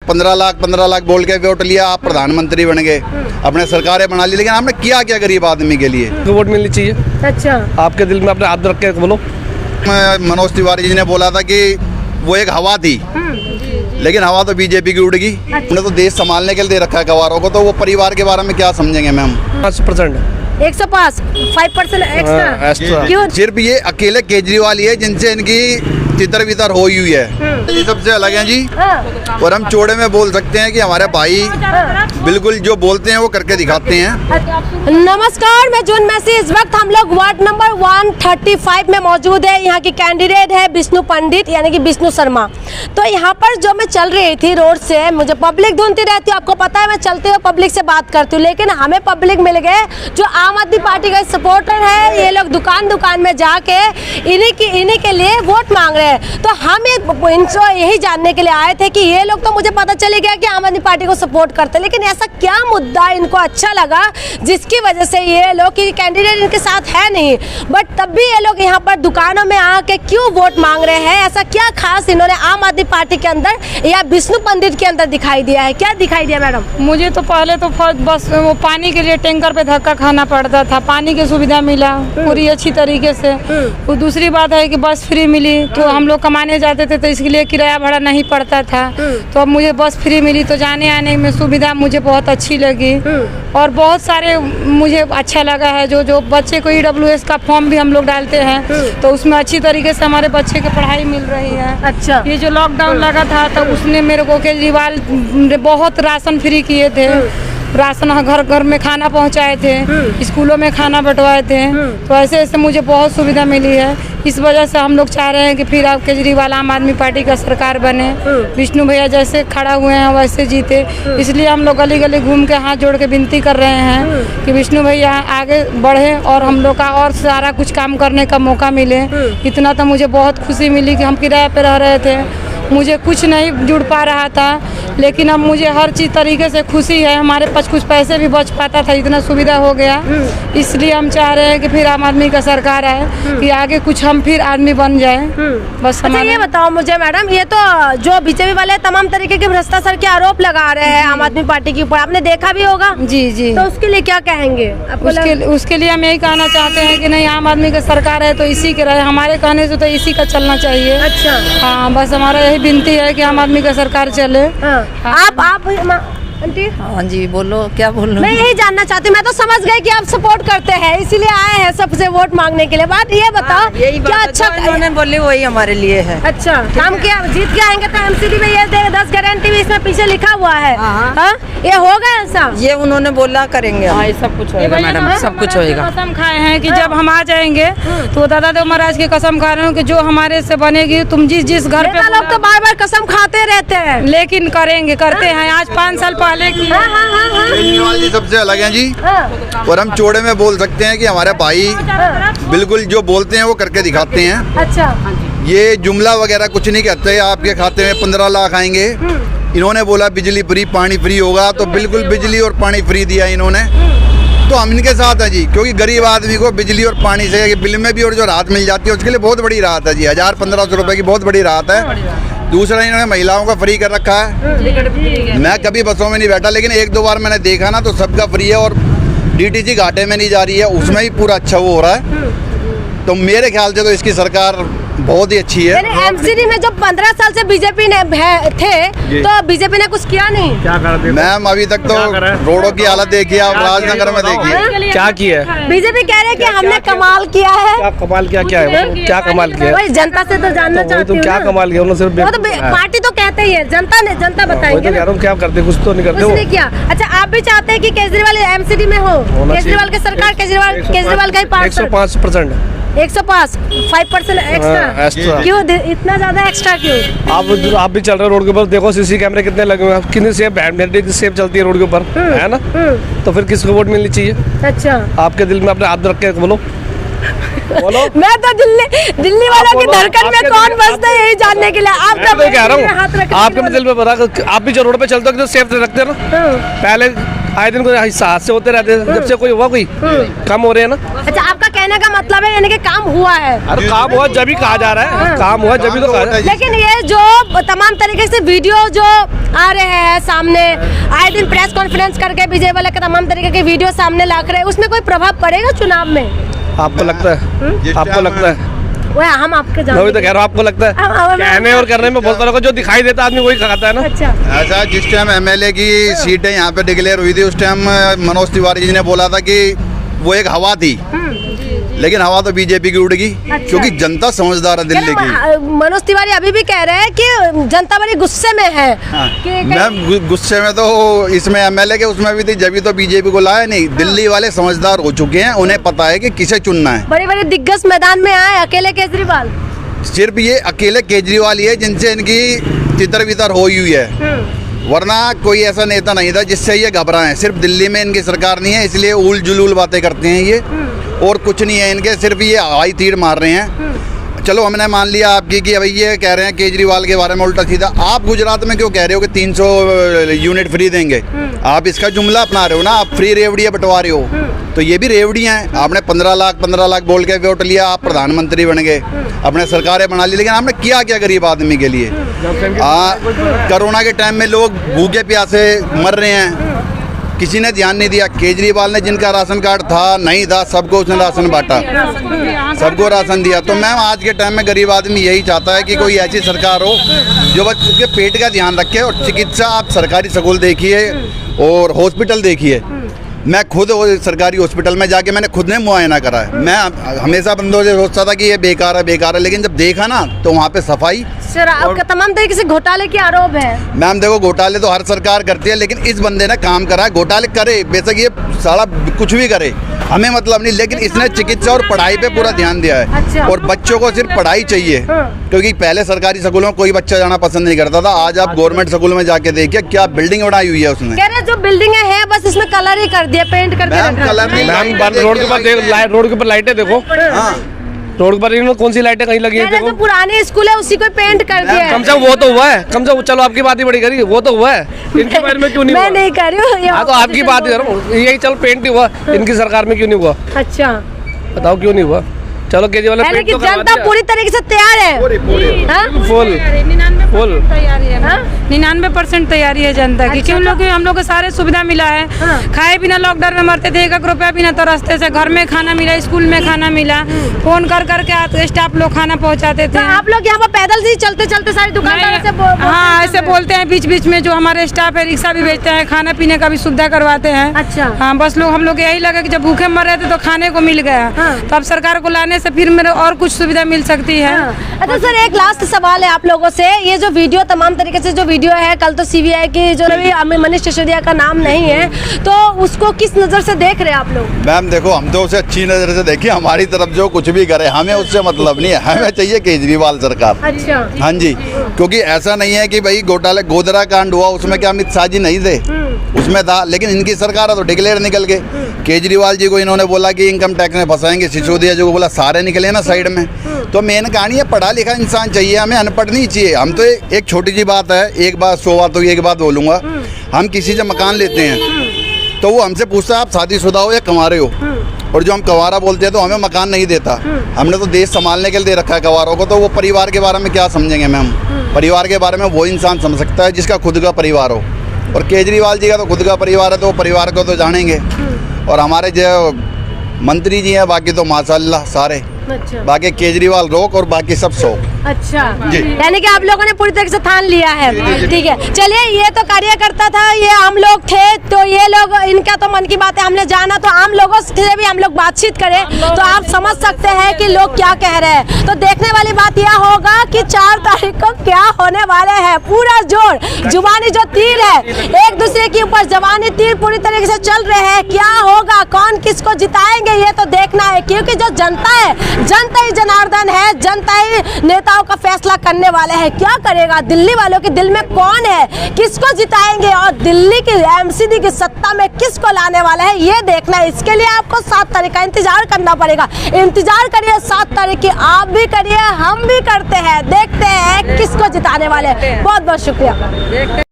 15 लाख बोल के वोट लिया, आप प्रधानमंत्री बन गए, अपने सरकारें बना ली, लेकिन आपने किया क्या गरीब आदमी के लिए? वोट मिलनी चाहिए। अच्छा, आपके दिल में अपने हाथ रख के बोलो। मनोज तिवारी जी ने बोला था कि वो एक हवा थी, लेकिन हवा तो बीजेपी की उड़ गई। हमने तो देश संभालने के लिए दे रखा है गवारों को, तो वो परिवार के बारे में क्या समझेंगे मैम? 5% 5% एक्स्ट्रा क्यों? सिर्फ ये अकेले केजरीवाल ही है जिनसे इनकी तितर बितर हुई है, ये सबसे अलग है जी। और हम चौड़े में बोल सकते हैं कि हमारे भाई बिल्कुल जो बोलते हैं वो करके दिखाते हैं। नमस्कार, मैं जून में से इस वक्त हम लोग वार्ड नंबर 135 में मौजूद है। यहाँ की कैंडिडेट है विष्णु पंडित यानी कि विष्णु शर्मा। तो यहाँ पर जो मैं चल रही थी रोड से, मुझे पब्लिक ढूंढती रहती है, आपको पता है मैं चलते हुए पब्लिक से बात करती हूँ, लेकिन हमें पब्लिक मिल गए जो आम आदमी पार्टी का सपोर्टर है। ये लोग दुकान दुकान में जाके इन्हीं के लिए वोट मांग रहे हैं। तो हम इनसे यही जानने के लिए आए थे कि ये लोग, तो मुझे पता चले गया कि आम आदमी पार्टी को सपोर्ट करते हैं, लेकिन ऐसा क्या मुद्दा इनको अच्छा लगा जिसकी वजह से ये लोग, कि कैंडिडेट इनके साथ है नहीं, बट तब भी ये लोग यहाँ पर दुकानों में आके क्यों वोट मांग रहे हैं? ऐसा क्या खास इन्होंने आम आदमी पार्टी के अंदर या विष्णु पंडित के अंदर दिखाई दिया है? क्या दिखाई दिया मैडम? मुझे तो पहले तो बस वो पानी के लिए टैंकर पे धक्का खाना पड़ता था, पानी की सुविधा मिला पूरी अच्छी तरीके से। वो दूसरी बात है कि बस फ्री मिली, तो हम लोग कमाने जाते थे तो इसके लिए किराया भाड़ा नहीं पड़ता था। तो अब मुझे बस फ्री मिली तो जाने आने में सुविधा मुझे बहुत अच्छी लगी। और बहुत सारे मुझे अच्छा लगा है, जो बच्चे को EWS का फॉर्म भी हम लोग डालते हैं तो उसमें अच्छी तरीके से हमारे बच्चे की पढ़ाई मिल रही है। अच्छा, ये जो लॉकडाउन लगा था तो उसने मेरे को केजरीवाल बहुत राशन फ्री किए थे, राशन घर घर में खाना पहुंचाए थे, स्कूलों में खाना बंटवाए थे। तो ऐसे ऐसे मुझे बहुत सुविधा मिली है। इस वजह से हम लोग चाह रहे हैं कि फिर आप केजरीवाल आम आदमी पार्टी का सरकार बने, विष्णु भैया जैसे खड़ा हुए हैं वैसे जीते। इसलिए हम लोग गली गली घूम के हाथ जोड़ के विनती कर रहे हैं कि विष्णु भैया आगे बढ़े और हम लोग का और सारा कुछ काम करने का मौका मिले। इतना तो मुझे बहुत खुशी मिली कि हम किराए पे रह रहे थे, मुझे कुछ नहीं जुड़ पा रहा था, लेकिन अब मुझे हर चीज़ तरीके से खुशी है। हमारे पास कुछ पैसे भी बच पाता था, इतना सुविधा हो गया। इसलिए हम चाह रहे हैं कि फिर आम आदमी का सरकार आए, कि आगे कुछ हम फिर आदमी बन जाए। बस अच्छा, ये बताओ मुझे मैडम, ये तो जो बीजेपी वाले तमाम तरीके के भ्रष्टाचार के आरोप लगा रहे हैं आम आदमी पार्टी के ऊपर, आपने देखा भी होगा। जी जी, तो उसके लिए क्या कहेंगे? उसके लिए हम यही कहना चाहते हैं कि नहीं, आम आदमी का सरकार है तो इसी के रहे, हमारे कहने से तो इसी का चलना चाहिए। अच्छा, हाँ, बस हमारा यही विनती है कि आम आदमी का सरकार चले। आप आंटी, हाँ जी, बोलो, क्या बोलूं? मैं यही जानना चाहती हूँ, मैं तो समझ गई कि आप सपोर्ट करते हैं इसीलिए आए हैं सबसे वोट मांगने के लिए। बात ये बताओ, यही क्या बात अच्छा उन्होंने बोली वही हमारे लिए है। अच्छा काम किया, जीत के आएंगे तो MCD में ये 10 गारंटी भी इसमें पीछे लिखा हुआ है। हाँ, ये होगा ऐसा? ये उन्होंने बोला करेंगे। हाँ, ये सब कुछ होएगा मैडम, सब कुछ होएगा। कसम खाए हैं कि जब हम आ जाएंगे तो दादा देव महाराज की कसम खा रहे हो कि जो हमारे से बनेगी, तुम जिस घर पे लोग तो बार बार कसम खाते रहते हैं, लेकिन करेंगे, करते हैं। आज 5 साल पहले की केजरीवाल जी सबसे अलग हैं जी। और हम चौड़े में बोल सकते हैं कि हमारे भाई बिल्कुल जो बोलते हैं वो करके दिखाते हैं। अच्छा, ये जुमला वगैरह कुछ नहीं कहते। आपके खाते में 15 लाख आएंगे। इन्होंने बोला बिजली फ्री, पानी फ्री होगा, तो बिल्कुल बिजली और पानी फ्री दिया इन्होंने। तो हम इनके साथ हैं जी, क्योंकि गरीब आदमी को बिजली और पानी से बिल में भी और जो राहत मिल जाती है उसके लिए बहुत बड़ी राहत है जी। 1000-1500 रुपए की बहुत बड़ी राहत है। दूसरा, इन्होंने महिलाओं का फ्री कर रखा है। मैं कभी बसों में नहीं बैठा, लेकिन 1-2 बार मैंने देखा ना, तो सबका फ्री है। और DTC घाटे में नहीं जा रही है, उसमें भी पूरा अच्छा वो हो रहा है। तो मेरे ख्याल से तो इसकी सरकार बहुत ही अच्छी है। MCD में जो 15 साल से बीजेपी ने थे, तो बीजेपी ने कुछ किया नहीं। क्या कर मैम, अभी तक तो रोडों की हालत देखिए, आप राजनगर में देखिए क्या किया है। बीजेपी कह रहे हैं कि हमने कमाल किया है। क्या कमाल किया? क्या है क्या कमाल किया? वही जनता से तो जानना चाहती हूँ। क्या कमाल किया उन्होंने? सिर्फ वो तो पार्टी तो कहते ही है, जनता बताएंगे ना। क्या करते, कुछ तो नहीं करते कुछ नहीं किया। अच्छा, आप भी चाहते हैं कि केजरीवाल MCD में हो, केजरीवाल की सरकार, केजरीवाल का ही पार्ट। 105%। 5% एक्स्ट्रा क्यों? इतना ज्यादा एक्स्ट्रा क्यों? आप भी चल रहे रोड के ऊपर, देखो CC कैमरे कितने लगे हुए हैं, कितनी सेफ चलती है रोड के ऊपर, है ना? तो फिर किसको वोट मिलनी चाहिए? अच्छा, आपके दिल में अपने हाथ रख के बोलो। मैं तो दिल्ली वालों की धड़कन में कौन बसता है यही जानने के लिए आप कह रहा हूँ। आपके दिल में पता, आप भी जो रोड पे चलते हो सेफ रखते हो ना। पहले आए दिन को हादसे होते रहते हैं, जब से कोई हुआ कोई कम हो रहे हैं ना। अच्छा, आपका कहने का मतलब है यानी कि काम हुआ है। अरे काम हुआ जब ही कहा जा रहा है, काम हुआ जब ही तो कहा जा रहा है। लेकिन ये जो तमाम तरीके से वीडियो जो आ रहे है सामने, आए दिन प्रेस कॉन्फ्रेंस करके बीजेपी वाले के तमाम तरीके के वीडियो सामने ला रहे हैं, उसमें कोई प्रभाव पड़ेगा चुनाव में? आपको लगता है? आपको लगता है? वो हम आपके मैं भी तो कह रहा हूँ, आपको लगता है? कहने और करने में बहुत फर्क है, जो दिखाई देता आदमी वही खाता है ना। अच्छा, ऐसा जिस टाइम एमएलए की सीटें यहाँ पे डिक्लेयर हुई थी उस टाइम मनोज तिवारी जी ने बोला था कि वो एक हवा थी, लेकिन हवा तो बीजेपी की उड़ गई। क्योंकि जनता समझदार है दिल्ली की। मनोज तिवारी अभी भी कह रहे हैं कि जनता बड़ी गुस्से में है। मैं गुस्से में तो इसमें एमएलए के उसमें भी थी, जब तो बीजेपी को लाया नहीं। दिल्ली वाले समझदार हो चुके हैं, उन्हें पता है कि किसे चुनना है। बड़े बड़े दिग्गज मैदान में आए, अकेले केजरीवाल? सिर्फ ये अकेले केजरीवाल ही है जिनसे इनकी तितर बितर हुई है, वरना कोई ऐसा नेता नहीं था जिससे ये घबराएं। सिर्फ दिल्ली में इनकी सरकार नहीं है, इसलिए उल जुलूल बातें करते हैं ये, और कुछ नहीं है इनके, सिर्फ ये हवाई तीर मार रहे हैं। चलो हमने मान लिया आपकी कि भाई ये कह रहे हैं केजरीवाल के बारे में उल्टा सीधा। आप गुजरात में क्यों कह रहे हो कि 300 यूनिट फ्री देंगे? आप इसका जुमला अपना रहे हो ना, आप फ्री रेवड़ियाँ बंटवा रहे हो, तो ये भी रेवड़ियाँ हैं। आपने 15 लाख बोल के वोट लिया, आप प्रधानमंत्री बन गए, अपने सरकारें बना ली, लेकिन आपने किया क्या गरीब आदमी के लिए? कोरोना के टाइम में लोग भूखे प्यासे मर रहे हैं, किसी ने ध्यान नहीं दिया। केजरीवाल ने जिनका राशन कार्ड था नहीं था, सबको उसने राशन बांटा, सबको राशन दिया। तो मैम आज के टाइम में गरीब आदमी यही चाहता है कि कोई ऐसी सरकार हो जो बच्चों के पेट का ध्यान रखे। और चिकित्सा आप सरकारी स्कूल देखिए और हॉस्पिटल देखिए। मैं खुद सरकारी हॉस्पिटल में जाके मैंने खुद ने मुआयना करा है। मैं हमेशा बंदों से सोचता था कि ये बेकार है, लेकिन जब देखा ना तो वहाँ पे सफाई, शराब का तमाम तरीके से घोटाले के आरोप है। मैम देखो घोटाले तो हर सरकार करती है, लेकिन इस बंदे ने काम करा है। घोटाले करे बेशक ये साला कुछ भी करे, हमें मतलब नहीं, लेकिन इसने चिकित्सा और पढ़ाई पे पूरा ध्यान दिया है। अच्छा। और बच्चों को सिर्फ पढ़ाई चाहिए, क्योंकि पहले सरकारी स्कूलों में कोई बच्चा जाना पसंद नहीं करता था। आज आप गवर्नमेंट स्कूल में जाके देखिए क्या बिल्डिंग बनाई हुई है उसने। कह रहे जो बिल्डिंग है बस इसमें कलर ही कर दिया, पेंट कर दिया। कलर नहीं, रोड के ऊपर लाइटें देखो, रोड पर इन्होंने कौन सी लाइटें कहीं लगी है? जो पुराने स्कूल है उसी को पेंट कर दिया है। कम से कम वो तो हुआ है, कम से कम चलो आपकी बात ही बड़ी करी, वो तो हुआ है। इनके बारे में क्यों नहीं हुआ? मैं नहीं कर रही हूँ। हाँ तो आपकी बात ही करो, यही चलो पेंट ही हुआ, इनकी सरकार में क्यों नहीं हुआ? अच्छा बताओ क्यों नहीं हुआ? चलो केजरीवाल यानी कि जनता पूरी तरीके से तैयार है। फुल 99% तैयारी है जनता की, क्योंकि हम लोग को सारे सुविधा मिला है। खाए बिना लॉकडाउन में मरते थे, 1 रुपया बिना तो रास्ते से घर में खाना मिला, स्कूल में खाना मिला, फोन कर करके स्टाफ लोग खाना पहुंचाते थे। तो आप लोग यहाँ पर पैदल से चलते चलते सारी दुकानदारों से हाँ ऐसे बोलते हैं बीच बीच में, जो हमारे स्टाफ है रिक्शा भी भेजते हैं, खाना पीने का भी सुविधा करवाते हैं। अच्छा। हाँ बस हम लोग यही लगा कि जब भूखे मर रहे थे तो खाने को मिल गया, तो अब सरकार को लाने से फिर मेरे और कुछ सुविधा मिल सकती है। अच्छा सर, एक लास्ट सवाल है आप लोगों से, ये जो वीडियो तमाम तरीके से जो वीडियो है, कल तो सीबीआई की जो मनीष सिसोदिया का नाम नहीं है, तो उसको किस नजर से देख रहे हैं आप लोग? मैम देखो हम तो उसे अच्छी नजर से देखिए, हमारी तरफ जो कुछ भी करे हमें उससे मतलब नहीं है, हमें चाहिए केजरीवाल सरकार। अच्छा। हाँ जी, क्योंकि ऐसा नहीं है कि भाई घोटाले गोधरा कांड हुआ उसमें क्या अमित शाह जी नहीं थे, उसमें था, लेकिन इनकी सरकार है तो डिक्लेयर निकल गए। केजरीवाल जी को इन्होंने बोला कि इनकम टैक्स में फंसाएंगे, सिसोदिया जी को बोला सारे निकले ना साइड में। तो मेन कहानी है पढ़ा लिखा इंसान चाहिए, हमें अनपढ़ नहीं चाहिए। हम तो एक छोटी सी बात है, एक बात 100 बात होगी, एक बात बोलूँगा, हम किसी से मकान लेते हैं तो वो हमसे पूछता है आप शादीशुदा हो या कंवारे हो, और जो हम कंवारा बोलते हैं तो हमें मकान नहीं देता। हमने तो देश संभालने के लिए दे रखा है कंवारों को, तो वो परिवार के बारे में क्या समझेंगे मैम? परिवार के बारे में वो इंसान समझ सकता है जिसका खुद का परिवार हो, और केजरीवाल जी का तो खुद का परिवार है तो वो परिवार को तो जानेंगे। और हमारे जो मंत्री जी हैं बाकी तो माशाल्लाह सारे, अच्छा। बाकी केजरीवाल रोक और बाकी सब सो। अच्छा जी। यानी कि आप लोगों ने पूरी तरीके से ठान लिया है। ठीक है, चलिए ये तो कार्यकर्ता था, ये आम लोग थे, तो ये लोग इनका तो मन की बात है, हमने जाना, तो आम लोगों से भी हम लोग बातचीत करें तो आप समझ सकते हैं कि लोग क्या कह रहे हैं। तो देखने वाली बात यह होगा कि 4 तारीख को क्या होने वाले हैं। पूरा जोर जुबानी जो तीर है, एक दूसरे के ऊपर जबानी तीर पूरी तरीके से चल रहे हैं। क्या होगा, कौन किसको जिताएंगे, ये तो देखना है, क्योंकि जो जनता है, जनता ही जनार्दन है, जनता ही नेताओं का फैसला करने वाले हैं। क्या करेगा, दिल्ली वालों के दिल में कौन है, किसको जिताएंगे और दिल्ली की एमसीडी की सत्ता में किसको लाने वाले हैं, ये देखना है। इसके लिए आपको 7 तारीख का इंतजार करना पड़ेगा। इंतजार करिए 7 तारीख की, आप भी करिए, हम भी करते हैं, देखते हैं किसको जिताने वाले हैं। बहुत बहुत शुक्रिया।